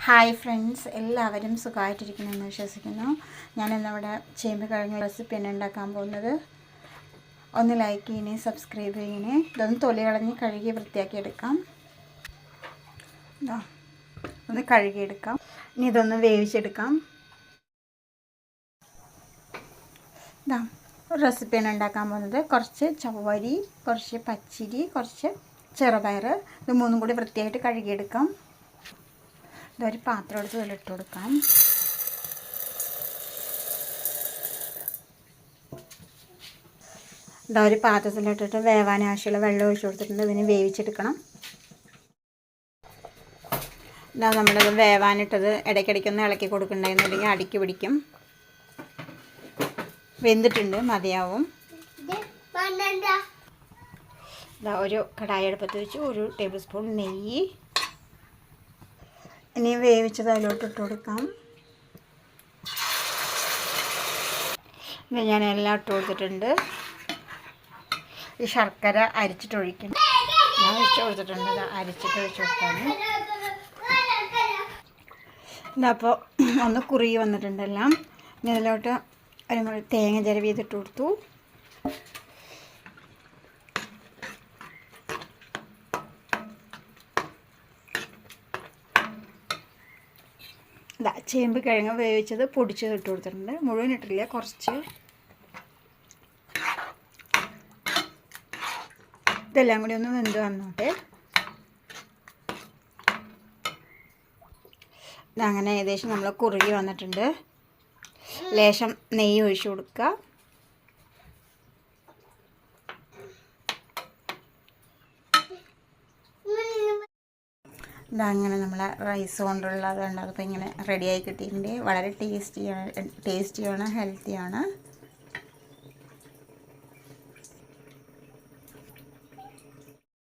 Hi friends, എല്ലാവരും സുഖമായിട്ടിരിക്കണമെന്ന് വിശ്വസിക്കുന്നു. ഞാനിന്നിവിടെ ചേമ്പ് കിഴങ്ങ് റെസിപ്പിയാണ് ഉണ്ടാക്കാൻ പോകുന്നത്. ഒന്ന് ലൈക്ക് ചെയ്യണേ, സബ്സ്ക്രൈബ് ചെയ്യണേ. ഇതൊന്ന് തൊലി കളഞ്ഞ് കഴുകി വൃത്തിയാക്കി എടുക്കാം. ഒന്ന് കഴുകിയെടുക്കാം. ഇനി ഇതൊന്ന് വേവിച്ചെടുക്കാം. റെസിപ്പിയാണ് ഉണ്ടാക്കാൻ പോകുന്നത്. കുറച്ച് ചവ്വരി, കുറച്ച് പച്ചരി, കുറച്ച് ചെറുപയർ, ഇത് മൂന്നും കൂടി വൃത്തിയായിട്ട് കഴുകിയെടുക്കാം. ഇതൊരു പാത്രം എടുത്ത് ഇതിലിട്ട് കൊടുക്കാം. ഇതൊരു പാത്രത്തിലിട്ടിട്ട് വേവാൻ ആവശ്യമുള്ള വെള്ളം ഒഴിച്ച് കൊടുത്തിട്ടുണ്ട്. ഇതിന് വേവിച്ചെടുക്കണം. ഇതാ നമ്മളിത് വേവാനിട്ടത് ഇടയ്ക്കിടയ്ക്കൊന്ന് ഇളക്കി കൊടുക്കണ്ടായിരുന്നില്ലെങ്കിൽ അടിക്ക് പിടിക്കും. വെന്തിട്ടുണ്ട്, മതിയാവും. ഇതാ ഒരു കടായി അടുപ്പത്ത് വെച്ച് 1 ടേബിൾ സ്പൂൺ നെയ്യ്. ഇനി വേവിച്ചത് അതിലോട്ട് ഇട്ട് കൊടുക്കാം. ഇത് ഞാൻ എല്ലാം ഇട്ട് കൊടുത്തിട്ടുണ്ട്. ഈ ശർക്കര അരിച്ചിട്ടൊഴിക്കണം. ഞാൻ ഒഴിച്ച് കൊടുത്തിട്ടുണ്ട്. അരിച്ചിട്ട് ഒഴിച്ച് കൊടുക്കാൻ. ഇതപ്പോൾ ഒന്ന് കുറുകി വന്നിട്ടുണ്ടെല്ലാം. ഇനി ഇതിലോട്ട് ഒരു തേങ്ങ ചിരവി ചെയ്തിട്ട് കൊടുത്തു. ചേമ്പ് കിഴങ്ങ് വേവിച്ചത് പൊടിച്ചത് ഇട്ട് കൊടുത്തിട്ടുണ്ട്. മുഴുവൻ ഇട്ടില്ല, കുറച്ച്. ഇതെല്ലാം കൂടി ഒന്ന് വെന്ത് വന്നോട്ടെ. അങ്ങനെ ഏകദേശം നമ്മൾ കുറുകി വന്നിട്ടുണ്ട്. ലേശം നെയ്യ് ഒഴിച്ചു കൊടുക്കുക. ഇതങ്ങനെ നമ്മളെ റൈസ് കൊണ്ടുള്ളതുണ്ട്. അതിപ്പോൾ ഇങ്ങനെ റെഡിയായി കിട്ടിയിട്ടുണ്ട്. വളരെ ടേസ്റ്റിയാണ്, ഹെൽത്തിയാണ്.